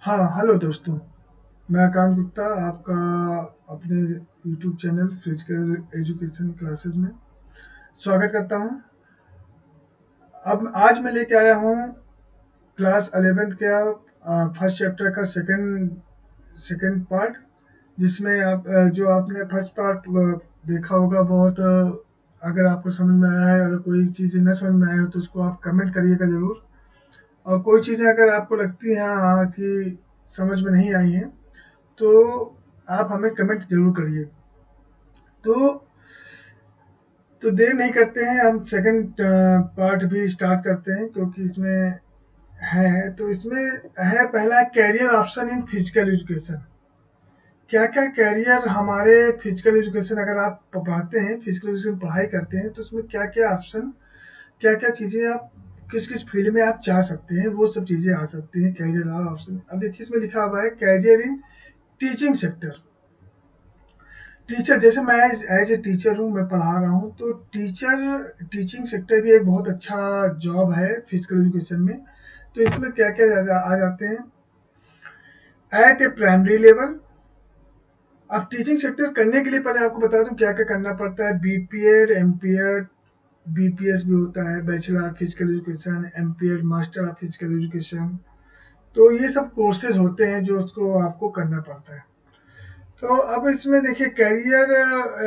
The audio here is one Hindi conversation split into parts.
हाँ, हेलो दोस्तों। मैं आकांत गुप्ता आपका अपने YouTube channel physical education classes में स्वागत करता हूँ। अब आज मैं लेके आया हूँ क्लास 11th का फर्स्ट चैप्टर का सेकंड सेकंड पार्ट, जिसमें जो आपने फर्स्ट पार्ट देखा होगा बहुत अगर आपको समझ में आया है, अगर कोई चीज़ न समझ में आए हो तो उसको आप कमेंट करिएगा ज़रूर। और कोई चीज़ें अगर आपको लगती हैं हाँ कि समझ में नहीं आई हैं तो आप हमें कमेंट ज़रूर करिए। तो तो देर नहीं करते हैं, हम सेकंड पार्ट भी स्टार्ट करते हैं क्योंकि इसमें है तो इसमें है पहला career option in physical education. क्या-क्या कैरियर हमारे फिजिकल एजुकेशन, अगर आप पढ़ते हैं, फिजिकल एजुकेशन पढ़ाई करते हैं तो उसमें क्या-क्या ऑप्शन, क्या-क्या चीज़ें आप किस-किस फील्ड में आप जा सकते हैं, वो सब चीज़ें आ सकती हैं कैरियर और ऑप्शन। अब देखिए इसमें लिखा हुआ है career in teaching sector. Teacher, जैसे मैं एज ए टीचर हूँ, मैं पढ़ा रहा हूँ, तो टीचिंग सेक्टर भी एक बहुत अच्छा जॉब है फिजिकल एजुकेशन में। तो इसमें क्या क्या आ जाते हैं एट ए प्राइमरी लेवल। अब टीचिंग सेक्टर करने के लिए पहले आपको बता दूं क्या क्या करना पड़ता है। बीपीएड, एमपीएड, बीपीएस भी होता है, bachelor of physical education, MPEd master of physical education. तो ये सब कोर्सेज होते हैं जो उसको आपको करना पड़ता है। तो अब इसमें देखिए कैरियर,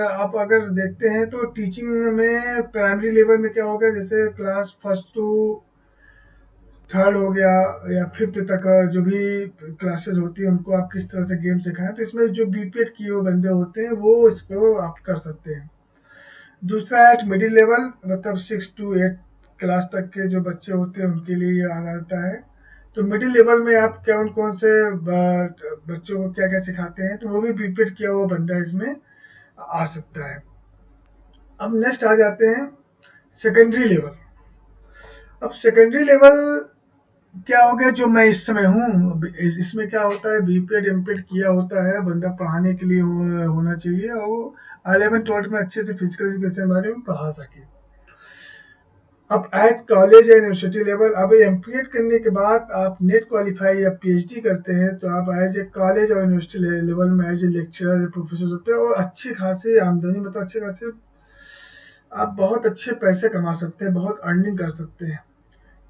आप अगर देखते हैं तो टीचिंग में प्राइमरी लेवल में क्या हो गया, जैसे क्लास फर्स्ट टू थर्ड हो गया या फिफ्थ तक जो भी क्लासेस होती है उनको आप किस तरह से गेम सिखाएं, तो इसमें जो बीपीएड किए हुए बंदे होते हैं वो इसको आप कर सकते हैं। दूसरा है मिडिल लेवल, मतलब 6 to 8 क्लास तक के जो बच्चे होते हैं उनके लिए ये आ जाता है। तो मिडिल लेवल में आप कौन कौन से बच्चों को क्या क्या सिखाते हैं, तो वो भी बीपीएड किया हुआ बंदा इसमें आ सकता है। अब नेक्स्ट आ जाते हैं सेकेंडरी लेवल। अब सेकेंडरी लेवल क्या हो गया, जो मैं इस समय हूँ, इसमें क्या होता है, बीपीएड एमपीएड किया होता है बंदा, पढ़ाने के लिए होना चाहिए और वो 11 12 में अच्छे से फिजिकल एजुकेशन के बारे में पढ़ा सके। अब एट कॉलेज या यूनिवर्सिटी लेवल, अब एमपीएड करने के बाद आप नेट क्वालिफाई या पीएचडी करते हैं तो आप एज ए कॉलेज और यूनिवर्सिटी लेवल में एज ए लेक्चरर या प्रोफेसर होते हैं और अच्छी खासी आमदनी, मतलब अच्छे खासे आप बहुत अच्छे पैसे कमा सकते हैं, बहुत अर्निंग कर सकते हैं।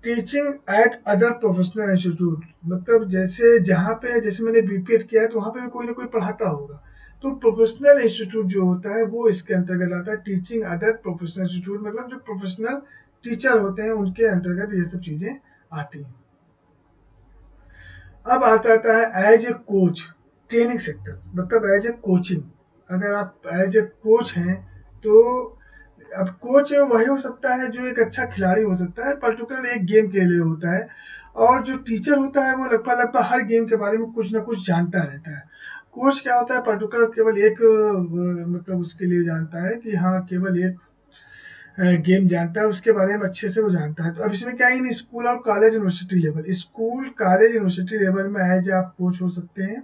Teaching eight other professional institute, मतलब जैसे जहाँ पे, जैसे मैंने बीपीएड किया है तो वहाँ पे भी कोई ना कोई पढ़ाता होगा, तो प्रोफेशनल इंस्टीट्यूट जो होता है वो इसके अंतर्गत आता है। टीचिंग अदर प्रोफेशनल इंस्टीट्यूट मतलब जो प्रोफेशनल टीचर होते हैं उनके अंतर्गत ये सब चीज़ें आती हैं। अब आता है as a coach, training sector, मतलब एज ए कोचिंग। अगर आप एज ए कोच हैं तो अब कोच वही हो सकता है जो एक अच्छा खिलाड़ी हो सकता है, पर्टिकुलर एक गेम के लिए होता है। और जो टीचर होता है वो लगभग लगभग हर गेम के बारे में कुछ ना कुछ जानता रहता है। कोच क्या होता है, पर्टिकुलर केवल एक मतलब उसके लिए जानता है कि हाँ केवल एक गेम जानता है, उसके बारे में अच्छे से वो जानता है। तो अब इसमें क्या है, इन स्कूल और college university level, school college university level में एज आप कोच हो सकते हैं,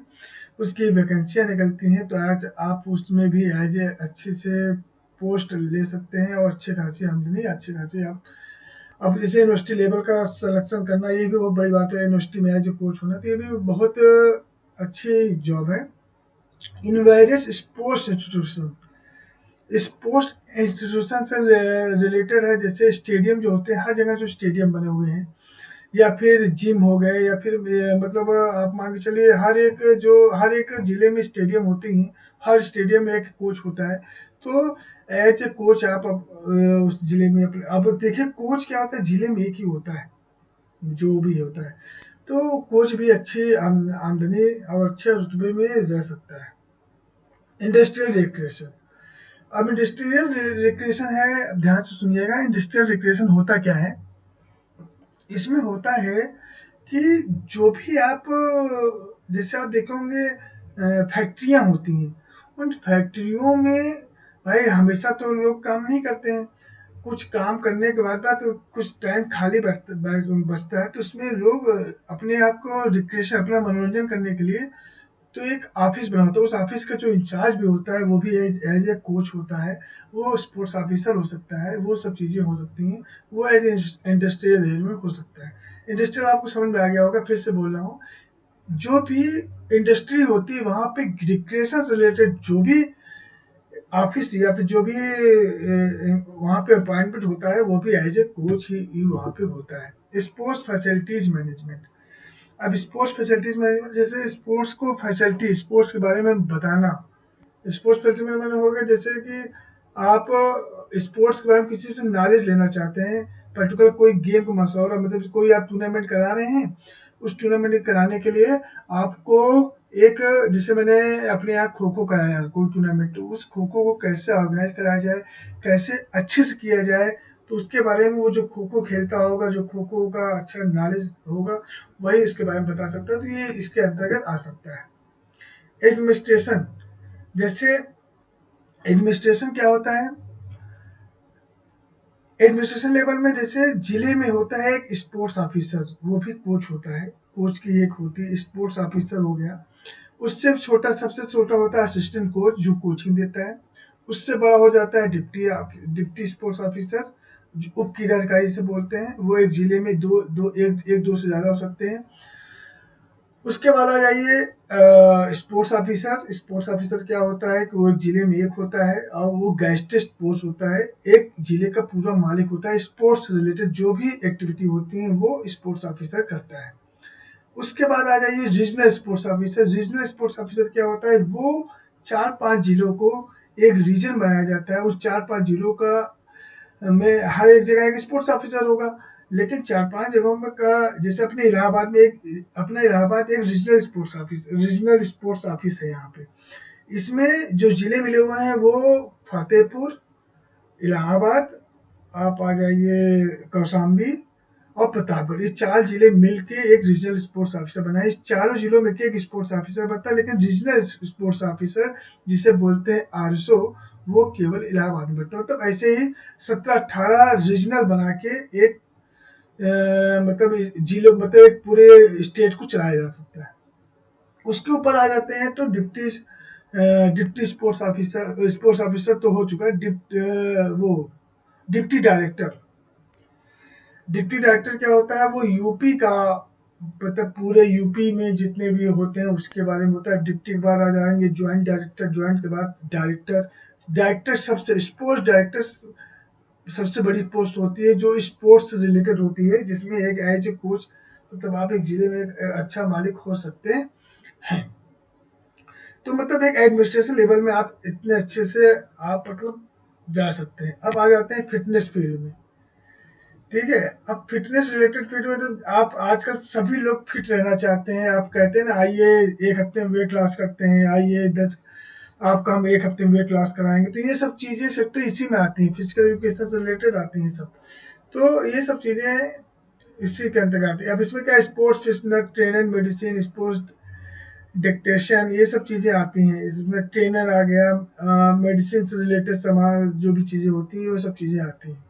उसकी वैकेंसियाँ निकलती हैं तो आज आप उसमें भी एज ए अच्छे से पोस्ट ले सकते हैं और अच्छी खासी आमदनी, अच्छी खासी आप, अब जैसे यूनिवर्सिटी लेवल का सिलेक्शन करना ये भी बहुत बड़ी बात है, यूनिवर्सिटी में एज ए कोच होना, तो ये भी बहुत अच्छी जॉब है। इन various sports institution, sports institution से रिलेटेड है, जैसे स्टेडियम जो होते हैं, हर जगह जो स्टेडियम बने हुए हैं या फिर जिम हो गए या फिर मतलब आप मान के चलिए हर एक जिले में स्टेडियम होते ही, हर स्टेडियम में एक कोच होता है। तो एज ए कोच आप उस जिले में अब देखिए कोच क्या होता है, जिले में एक ही होता है जो भी होता है, तो कोच भी अच्छी आमदनी और अच्छे रुतबे में रह सकता है। इंडस्ट्रियल रिक्रिएशन, अब इंडस्ट्रियल रिक्रिएशन है, ध्यान से सुनिएगा। इंडस्ट्रियल रिक्रिएशन होता क्या है, इसमें होता है कि जो भी आप, जैसे आप देखे होंगे फैक्ट्रियाँ होती हैं, उन फैक्ट्रियों में भाई हमेशा तो लोग काम नहीं करते हैं, कुछ काम करने के बाद तो कुछ टाइम खाली बचता है, तो उसमें लोग अपने आप को रिक्रिएशन, अपना मनोरंजन करने के लिए तो एक ऑफिस बना होता है, उस ऑफिस का जो इंचार्ज भी होता है वो भी एज ए कोच होता है, वो स्पोर्ट्स ऑफिसर हो सकता है, वो सब चीज़ें हो सकती हैं, वो एज इंडस्ट्रियल एज में हो सकता है। इंडस्ट्रियल आपको समझ में आ गया होगा, फिर से बोल रहा हूँ। जो भी इंडस्ट्री होती है वहाँ पे रिक्रिएशन से रिलेटेड जो भी ऑफिस या फिर जो भी वहाँ पे अपॉइंटमेंट होता है वो भी एज ए कोच ही वहाँ पे होता है। Sports facilities management. अब स्पोर्ट्स फैसिलिटीज मैनेजमेंट जैसे स्पोर्ट्स को फैसिलिटी स्पोर्ट्स के बारे में बताना। स्पोर्ट्स फैसिलिटी मैनेजमेंट हो गया जैसे कि आप स्पोर्ट्स के बारे में किसी से नॉलेज लेना चाहते हैं, पर्टिकुलर कोई गेम को मशहूर मतलब कोई आप टूर्नामेंट करा रहे हैं, उस टूर्नामेंट कराने के लिए आपको एक, जैसे मैंने अपने यहाँ खो खो कराया कोई टूर्नामेंट, तो उस खो खो को कैसे ऑर्गेनाइज कराया जाए, कैसे अच्छे से किया जाए, तो उसके बारे में वो जो खो खो खेलता होगा, जो खो खो का अच्छा नॉलेज होगा, वही इसके बारे में बता सकता है। तो ये इसके अंतर्गत आ सकता है। एडमिनिस्ट्रेशन, जैसे एडमिनिस्ट्रेशन क्या होता है? एडमिनिस्ट्रेशन लेवल में जैसे जिले में होता है एक स्पोर्ट्स ऑफिसर, वो भी कोच होता है, कोच की एक होती है स्पोर्ट्स ऑफिसर हो गया। उससे छोटा, सबसे छोटा होता है असिस्टेंट कोच जो कोचिंग देता है। उससे बड़ा हो जाता है डिप्टी स्पोर्ट्स ऑफिसर, जो उप क्रीडाधिकारी से बोलते हैं। वो एक जिले में दो से ज्यादा हो सकते हैं। उसके बाद आ जाइए स्पोर्ट्स ऑफिसर। स्पोर्ट्स ऑफिसर क्या होता है कि वो एक जिले में एक होता है और वो गैजेटेड पोस्ट होता है, एक जिले का पूरा मालिक होता है। स्पोर्ट्स रिलेटेड जो भी एक्टिविटी होती है वो स्पोर्ट्स ऑफिसर करता है। उसके बाद आ जाइए regional sports officer. Regional sports officer क्या होता है? वो 4-5 जिलों को एक रीजन बनाया जाता है। उस 4-5 जिलों का में हर एक जगह एक स्पोर्ट्स ऑफिसर होगा, लेकिन 4-5 जगहों में का, जैसे अपने इलाहाबाद में एक, अपना इलाहाबाद एक रीजनल स्पोर्ट्स ऑफिस है यहाँ पे। इसमें जो जिले मिले हुए हैं वो फतेहपुर, इलाहाबाद, आप आ जाइए कौशाम्बी और प्रतापगढ़, ये 4 जिले मिलके एक रीजनल स्पोर्ट्स ऑफिसर बना है। इस चारों जिलों में के एक स्पोर्ट्स ऑफिसर बनता है, लेकिन रीजनल स्पोर्ट्स ऑफिसर जिसे बोलते हैं आरसो, वो केवल इलाहाबाद में बनता है। मतलब ऐसे ही 17-18 रीजनल बना के एक मतलब जिलों, मतलब एक पूरे स्टेट को चलाया जा सकता है। उसके ऊपर आ जाते हैं तो डिप्टी स्पोर्ट्स ऑफिसर तो हो चुका है। वो डिप्टी डायरेक्टर। डिप्टी डायरेक्टर क्या होता है? वो यूपी का, मतलब पूरे यूपी में जितने भी होते हैं उसके बारे में होता है। डिप्टी के बाद आ जाएंगे ज्वाइंट डायरेक्टर, ज्वाइंट के बाद डायरेक्टर। डायरेक्टर सबसे, स्पोर्ट्स डायरेक्टर सबसे बड़ी पोस्ट होती है जो स्पोर्ट्स से रिलेटेड होती है, जिसमें एक एज ए कोच, मतलब आप एक जिले में एक अच्छा मालिक हो सकते हैं। तो मतलब एक एडमिनिस्ट्रेशन लेवल में आप इतने अच्छे से आप मतलब जा सकते हैं। अब आ जाते हैं फिटनेस फील्ड में। ठीक है, अब फिटनेस रिलेटेड फील्ड में तो आप आजकल सभी लोग फिट रहना चाहते हैं। आप कहते हैं ना, आइए एक हफ्ते में वेट लॉस करते हैं, आइए 10 आपका हम एक हफ्ते में वेट लॉस कराएंगे। तो ये सब चीजें सब तो इसी में आती हैं, फिजिकल एजुकेशन से रिलेटेड आती हैं सब। तो ये सब चीजें इसी के अंतर्गत आती है। अब इसमें क्या, sports fitness trainer, medicine, sports dictation, ये सब चीजें आती हैं। इसमें ट्रेनर आ गया, मेडिसिन से रिलेटेड सामान जो भी चीजें होती हैं वो सब चीजें आती हैं।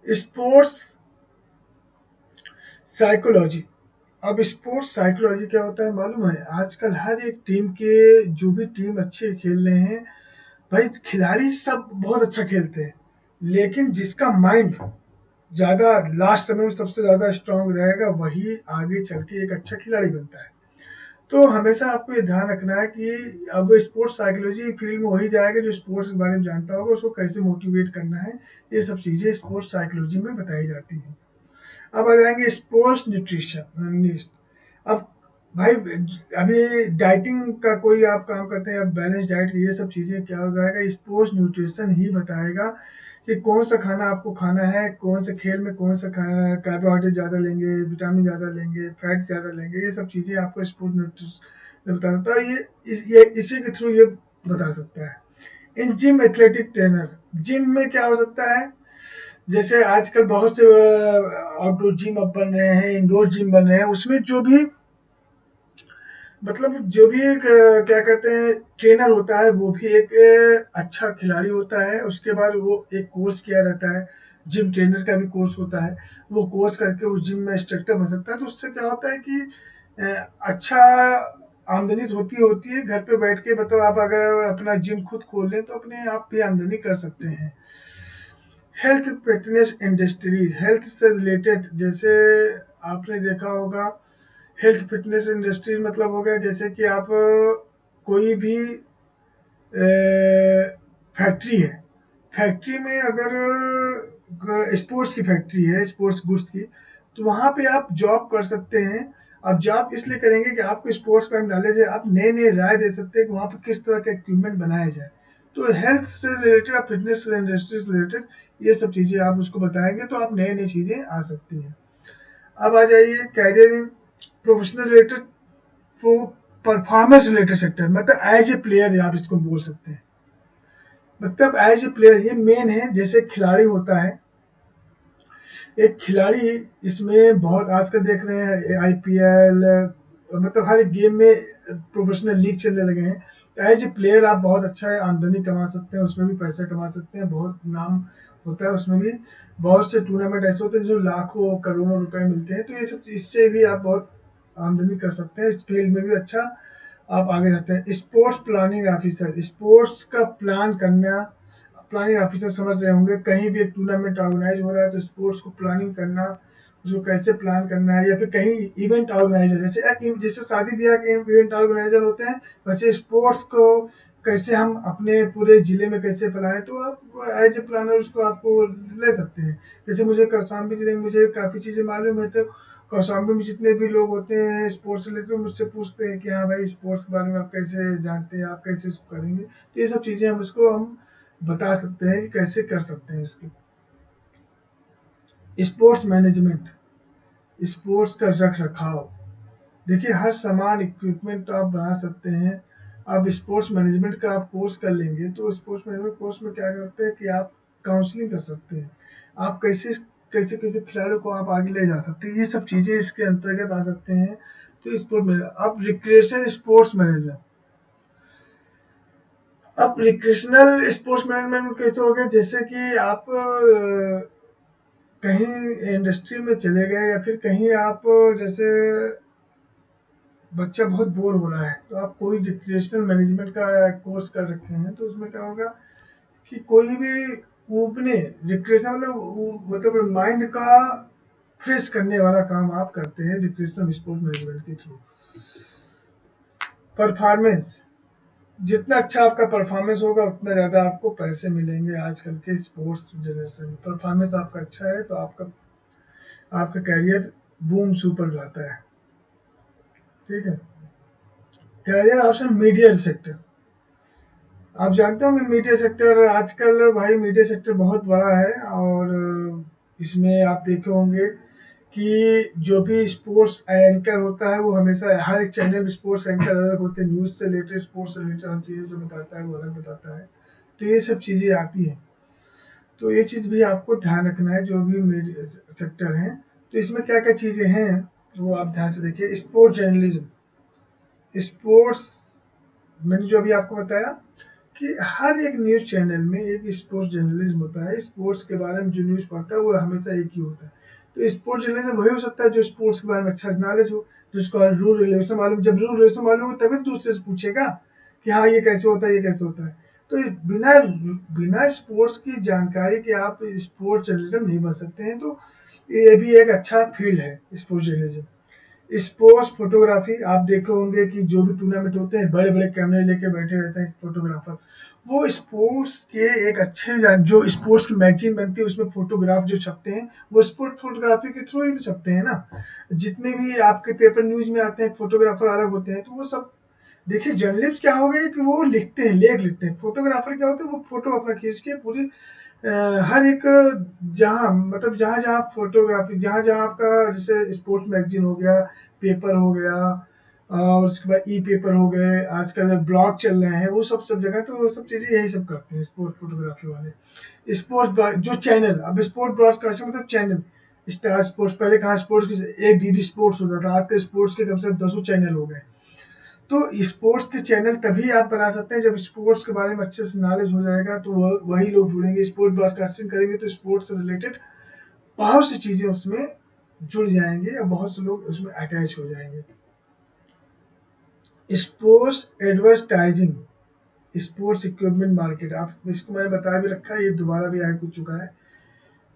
Sports psychology. अब स्पोर्ट्स साइकोलॉजी क्या होता है मालूम है? आजकल हर एक टीम के, जो भी टीम अच्छे खेल रहे हैं, भाई खिलाड़ी सब बहुत अच्छा खेलते हैं, लेकिन जिसका माइंड ज्यादा लास्ट समय में सबसे ज्यादा स्ट्रांग रहेगा वही आगे चल के एक अच्छा खिलाड़ी बनता है। तो हमेशा आपको ये ध्यान रखना है कि अब स्पोर्ट्स साइकोलॉजी फील्ड में वही जाएगा जो स्पोर्ट्स के बारे में जानता होगा, उसको कैसे मोटिवेट करना है, ये सब चीजें स्पोर्ट्स साइकोलॉजी में बताई जाती हैं। अब आ जाएंगे स्पोर्ट्स न्यूट्रिशन। अब भाई अभी डाइटिंग का कोई आप काम करते हैं, बैलेंस डाइट, ये सब चीजें क्या हो जाएगा, स्पोर्ट्स न्यूट्रिशन ही बताएगा कि कौन सा खाना आपको खाना है, कौन से खेल में कौन सा खाना, कार्बोहाइड्रेट ज़्यादा लेंगे, विटामिन ज़्यादा लेंगे, फैट ज़्यादा लेंगे, ये सब चीज़ें आपको स्पोर्ट्स न्यूट्रिशन बता सकता है। ये इसी के थ्रू ये बता सकता है। इन जिम एथलेटिक ट्रेनर, जिम में क्या हो सकता है, जैसे आजकल बहुत से आउटडोर जिम अब बन रहे हैं, इंडोर जिम बन रहे हैं, उसमें जो भी मतलब जो भी एक क्या कहते हैं ट्रेनर होता है, वो भी एक अच्छा खिलाड़ी होता है। उसके बाद वो एक कोर्स किया रहता है, जिम ट्रेनर का भी कोर्स होता है। वो कोर्स करके उस जिम में इंस्ट्रक्टर बन सकता है। तो उससे क्या होता है कि अच्छा आमदनी होती है घर पे बैठ के। मतलब आप अगर अपना जिम खुद खोल लें तो अपने आप भी आमदनी कर सकते हैं। हेल्थ फिटनेस इंडस्ट्रीज, हेल्थ से रिलेटेड, जैसे आपने देखा होगा हेल्थ फिटनेस इंडस्ट्री मतलब हो गया जैसे कि आप कोई भी फैक्ट्री है, फैक्ट्री में अगर स्पोर्ट्स की फैक्ट्री है, स्पोर्ट्स गुड्स की, तो वहाँ पे आप जॉब कर सकते हैं। आप जॉब इसलिए करेंगे कि आपको स्पोर्ट्स का नॉलेज है, आप नए नए राय दे सकते हैं कि वहाँ पर किस तरह का इक्विपमेंट बनाया जाए। तो हेल्थ से रिलेटेड, आप फिटनेस इंडस्ट्री से रिलेटेड ये सब चीज़ें आप उसको बताएंगे तो आप नई नई चीज़ें आ सकती हैं। अब आ जाइए कैरियर इन प्रोफेशनल रिलेटेड, वो परफॉर्मेंस रिलेटेड सेक्टर, मतलब एज ए प्लेयर आप इसको बोल सकते हैं। मतलब एज ए प्लेयर ये मेन है। जैसे खिलाड़ी होता है, एक खिलाड़ी, इसमें बहुत आजकल देख रहे हैं आईपीएल, मतलब हर एक गेम में प्रोफेशनल लीग चलने लगे हैं। तो एज ए प्लेयर आप बहुत अच्छा है, आमदनी कमा सकते हैं, उसमें भी पैसा कमा सकते हैं, बहुत नाम होता है उसमें भी। बहुत से टूर्नामेंट ऐसे होते हैं जो लाखों करोड़ों रुपए मिलते हैं, तो ये सब इससे भी आप बहुत आमदनी कर सकते हैं, इस फील्ड में भी अच्छा आप आगे जाते हैं। स्पोर्ट्स प्लानिंग ऑफिसर, स्पोर्ट्स का प्लान करना, प्लानिंग ऑफिसर समझ रहे होंगे, कहीं भी एक टूर्नामेंट ऑर्गेनाइज हो रहा है तो स्पोर्ट्स को प्लानिंग करना, उसको कैसे प्लान करना है, या फिर कहीं इवेंट ऑर्गेनाइजर, जैसे शादी ब्याह के इवेंट ऑर्गेनाइजर होते हैं, वैसे स्पोर्ट्स को कैसे हम अपने पूरे जिले में कैसे फैलाएं, तो आप एज ए प्लानर उसको आपको ले सकते हैं। जैसे मुझे कौशाम्बी जिले में मुझे काफ़ी चीज़ें मालूम है, तो कौशाम्बी में जितने भी लोग होते हैं स्पोर्ट्स से रिलेटेड, मुझसे पूछते हैं कि हाँ भाई स्पोर्ट्स के बारे में आप कैसे जानते हैं, आप कैसे उसको करेंगे, तो ये सब चीज़ें हम बता सकते हैं कि कैसे कर सकते हैं इसको। स्पोर्ट्स मैनेजमेंट, स्पोर्ट्स का रख रखाव, देखिए हर सामान इक्विपमेंट तो आप बना सकते हैं। आप स्पोर्ट्स मैनेजमेंट का आप कोर्स कर लेंगे तो स्पोर्ट्स मैनेजमेंट कोर्स में क्या करते हैं कि आप काउंसलिंग कर सकते हैं, आप कैसे कैसे कैसे खिलाड़ियों को आप आगे ले जा सकते हैं, ये सब चीज़ें इसके अंतर्गत आ सकते हैं। तो स्पोर्ट में अब रिक्रिएशन स्पोर्ट्स मैनेजमेंट, अब रिक्रिएशनल स्पोर्ट्स मैनेजमेंट में कैसे हो गया, जैसे कि आप कहीं इंडस्ट्री में चले गए या फिर कहीं आप जैसे बच्चा बहुत बोर हो रहा है तो आप कोई रिक्रिएशनल मैनेजमेंट का कोर्स कर रखे हैं, तो उसमें क्या होगा कि कोई भी ऊबने रिक्रिएशन मतलब माइंड का फ्रेश करने वाला काम आप करते हैं रिक्रिएशनल स्पोर्ट्स मैनेजमेंट के थ्रू। परफॉर्मेंस, जितना अच्छा आपका परफॉर्मेंस होगा उतना ज़्यादा आपको पैसे मिलेंगे। आजकल के स्पोर्ट्स जनरेशन में परफॉर्मेंस आपका अच्छा है तो आपका आपका कैरियर बूम सुपर जाता है। ठीक है। कैरियर ऑप्शन मीडिया सेक्टर, आप जानते होंगे मीडिया सेक्टर आजकल, भाई मीडिया सेक्टर बहुत बड़ा है, और इसमें आप देखे होंगे कि जो भी स्पोर्ट्स एंकर होता है वो हमेशा हर एक चैनल में स्पोर्ट्स एंकर अलग होते हैं, न्यूज़ से रिलेटेड स्पोर्ट्स से रिलेटेड हर चीज़ें जो बताता है वो अलग बताता है। तो ये सब चीज़ें आती हैं, तो ये चीज़ भी आपको ध्यान रखना है जो भी मीडिया सेक्टर हैं। तो इसमें क्या क्या चीज़ें हैं वो आप ध्यान से देखिए। स्पोर्ट्स जर्नलिज्म, स्पोर्ट्स मैंने जो अभी आपको बताया कि हर एक न्यूज़ चैनल में एक स्पोर्ट्स जर्नलिज्म होता है, स्पोर्ट्स के बारे में जो न्यूज़ पढ़ता है वो हमेशा एक ही होता है। तो स्पोर्ट्स जर्नलिज्म वही हो सकता है जो स्पोर्ट्स के बारे में अच्छा नॉलेज हो, जिसको रूल रेगुलेशन मालूम, जब रूल रेगुलेशन मालूम हो तभी तो दूसरे से पूछेगा कि हाँ ये कैसे होता है, ये कैसे होता है। तो बिना बिना स्पोर्ट्स की जानकारी के आप स्पोर्ट्स जर्नलिज्म नहीं बन सकते हैं, तो ये भी एक अच्छा फील्ड है स्पोर्ट्स जर्नलिज्म। स्पोर्ट्स फोटोग्राफी, आप देखे होंगे कि जो भी टूर्नामेंट होते हैं बड़े बड़े कैमरे लेके बैठे रहते हैं फोटोग्राफर, वो स्पोर्ट्स के एक अच्छे जो स्पोर्ट्स की मैगजीन बनती है उसमें फोटोग्राफ जो छपते हैं वो स्पोर्ट्स फोटोग्राफी के थ्रू ही तो छपते हैं ना। जितने भी आपके पेपर न्यूज में आते हैं फोटोग्राफर अलग होते हैं, तो वो सब देखिए। जर्नलिस्ट क्या हो गए कि वो लिखते हैं, लेख लिखते हैं। फोटोग्राफर क्या होते हैं, वो फोटो अपना खींच के पूरी हर एक जहाँ मतलब जहाँ जहाँ फोटोग्राफी, जहाँ जहाँ आपका जैसे स्पोर्ट्स मैगजीन हो गया, पेपर हो गया, और उसके बाद ई पेपर हो गए, आजकल ब्लॉग चल रहे हैं, वो सब जगह तो वो सब चीज़ें यही सब करते हैं स्पोर्ट्स फोटोग्राफी वाले। स्पोर्ट्स जो चैनल, अब स्पोर्ट्स ब्रॉडकास्टिंग मतलब चैनल, स्टार स्पोर्ट्स, पहले कहाँ स्पोर्ट्स की एक डीडी स्पोर्ट्स होता था, आजकल स्पोर्ट्स के कम से कम 10 चैनल हो गए। तो स्पोर्ट्स के चैनल तभी आप बना सकते हैं जब स्पोर्ट्स के बारे में अच्छे से नॉलेज हो जाएगा, तो वही लोग जुड़ेंगे, स्पोर्ट्स ब्रॉडकास्टिंग करेंगे तो स्पोर्ट्स से रिलेटेड बहुत सी चीज़ें उसमें जुड़ जाएंगे और बहुत से लोग उसमें अटैच हो जाएंगे। Sports advertising, sports equipment market, आप इसको मैंने बता भी रखा है, ये दोबारा भी आ चुका है।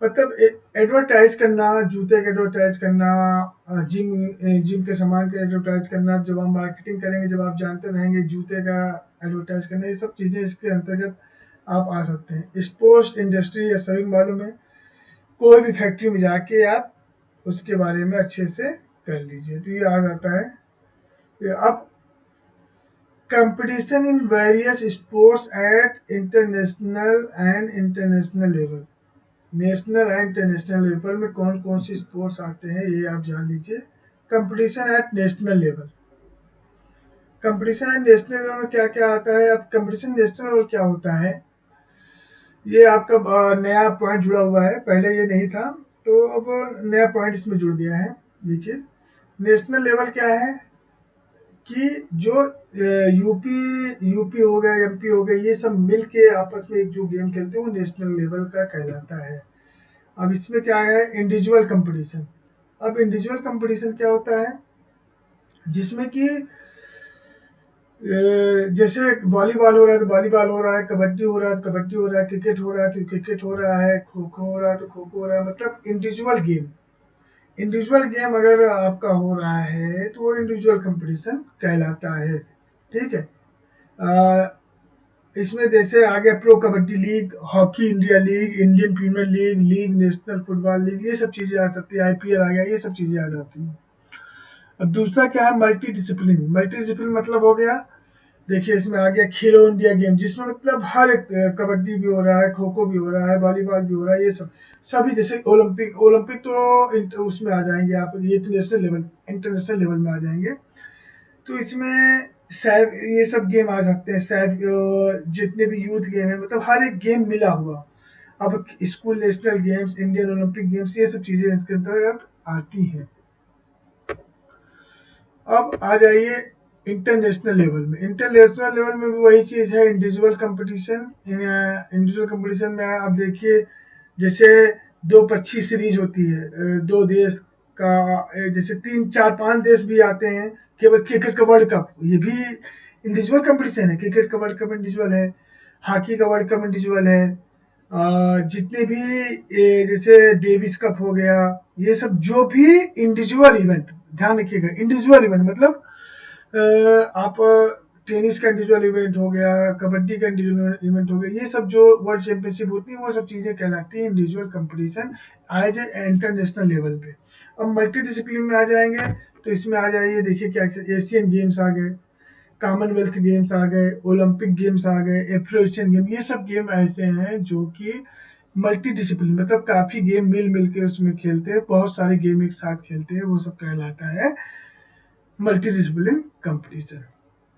मतलब एडवर्टाइज करना, जूते का एडवर्टाइज करना, जिम के सामान का एडवर्टाइज करना, जब आप मार्केटिंग करेंगे, जब आप जानते रहेंगे जूते का एडवर्टाइज करना, ये सब चीज़ें इसके अंतर्गत आप आ सकते हैं। स्पोर्ट्स इंडस्ट्री या शॉपिंग मॉलों में कोई भी फैक्ट्री में जाके आप उसके बारे में अच्छे से कर लीजिए, तो ये आ जाता है। अब competition in various sports at international level. National and international level में कौन कौन सी स्पोर्ट्स आते हैं ये आप जान लीजिए। Competition eight national level, competition eight national level में क्या क्या आता है। अब कंपटीशन नेशनल लेवल क्या होता है, ये आपका नया पॉइंट जुड़ा हुआ है, पहले ये नहीं था, तो अब नया पॉइंट इसमें जुड़ गया है। ये चीज नेशनल लेवल क्या है कि जो यूपी यूपी हो गया, एमपी हो गया, ये सब मिल के आपस में एक जो गेम खेलते हैं वो नेशनल लेवल का कहलाता है। अब इसमें क्या है, इंडिविजुअल कंपटीशन। अब इंडिविजुअल कंपटीशन क्या होता है, जिसमें कि जैसे वॉलीबॉल हो रहा है तो वॉलीबॉल हो रहा है, कबड्डी हो रहा है तो कबड्डी हो रहा है, क्रिकेट हो रहा है तो क्रिकेट हो रहा है, खो खो हो रहा है तो खो खो हो रहा है, मतलब इंडिविजुअल गेम। इंडिविजुअल गेम अगर आपका हो रहा है तो वो इंडिविजुअल कंपटीशन कहलाता है। ठीक है। अ, इसमें जैसे आ गया pro kabaddi league, hockey India league, Indian premier league, league national football league, ये सब चीजें आ सकती है, आईपीएल आ गया, ये सब चीजें आ जाती हैं। अब दूसरा क्या है, मल्टी डिसिप्लिन। मल्टी डिसिप्लिन मतलब हो गया, देखिए इसमें आ गया खेलो इंडिया गेम, जिसमें मतलब हर एक कबड्डी भी हो रहा है, खो खो भी हो रहा है, वॉलीबॉल भी हो रहा है, ये सब सभी, जैसे ओलंपिक, ओलंपिक तो उसमें आ जाएंगे आप, ये तो नेशनल लेवल इंटरनेशनल लेवल में आ जाएंगे। तो इसमें सैर ये सब गेम आ सकते हैं, सैर जितने भी यूथ गेम है, मतलब हर एक गेम मिला हुआ। अब school national games, Indian Olympic games, ये सब चीजें इसके अंतर्गत आती हैं। अब आ जाइए इंटरनेशनल लेवल में। इंटरनेशनल लेवल में भी वही चीज़ है, इंडिविजुअल कंपटीशन। इंडिविजुअल कंपटीशन में आप देखिए, जैसे दो पक्षी सीरीज होती है, दो देश का, जैसे तीन चार पांच देश भी आते हैं। केवल क्रिकेट का वर्ल्ड कप, ये भी इंडिविजुअल कंपटीशन है। क्रिकेट का वर्ल्ड कप इंडिविजुअल है, हॉकी का वर्ल्ड कप इंडिविजुअल है, जितने भी ये जैसे डेविस कप हो गया, ये सब जो भी इंडिविजुअल इवेंट, ध्यान रखिएगा इंडिविजुअल इवेंट मतलब आप टेनिस का इंडिविजुअल इवेंट हो गया, कबड्डी का इंडिविजुअल इवेंट हो गया, ये सब जो वर्ल्ड चैंपियनशिप होती है वो सब चीज़ें कहलाती हैं individual competition as a international level पे। अब मल्टी डिसिप्लिन में आ जाएंगे, तो इसमें आ जाइए, देखिए क्या एशियन गेम्स आ गए, कॉमनवेल्थ गेम्स आ गए, ओलंपिक गेम्स आ गए, एफ्रो एशियन गेम, ये सब गेम ऐसे हैं जो कि मल्टी डिसिप्लिन, मतलब काफी गेम मिल मिल के उसमें खेलते हैं, बहुत सारे गेम एक साथ खेलते हैं, वो सब कहलाता है मल्टी डिसिप्लिन कंपटीशन।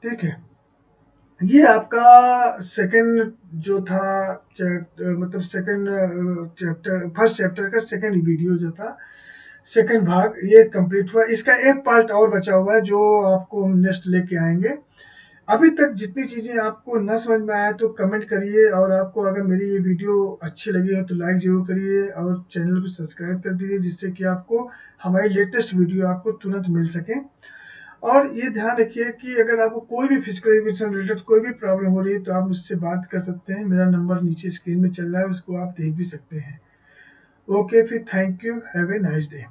ठीक है। ये आपका सेकंड जो था, मतलब सेकंड चैप्टर, फर्स्ट चैप्टर का सेकंड वीडियो जो था, सेकंड भाग ये कंप्लीट हुआ। इसका एक पार्ट और बचा हुआ है जो आपको हम नेक्स्ट लेके आएंगे। अभी तक जितनी चीज़ें आपको न समझ में आया तो कमेंट करिए, और आपको अगर मेरी ये वीडियो अच्छी लगी हो तो लाइक ज़रूर करिए और चैनल को सब्सक्राइब कर दीजिए, जिससे कि आपको हमारी लेटेस्ट वीडियो आपको तुरंत मिल सके। और ये ध्यान रखिए कि अगर आपको कोई भी फिजिकल एजुकेशन रिलेटेड कोई भी प्रॉब्लम हो रही है तो आप मुझसे बात कर सकते हैं। मेरा नंबर नीचे स्क्रीन में चल रहा है, उसको आप देख भी सकते हैं। ओके, फिर thank you, have a nice day.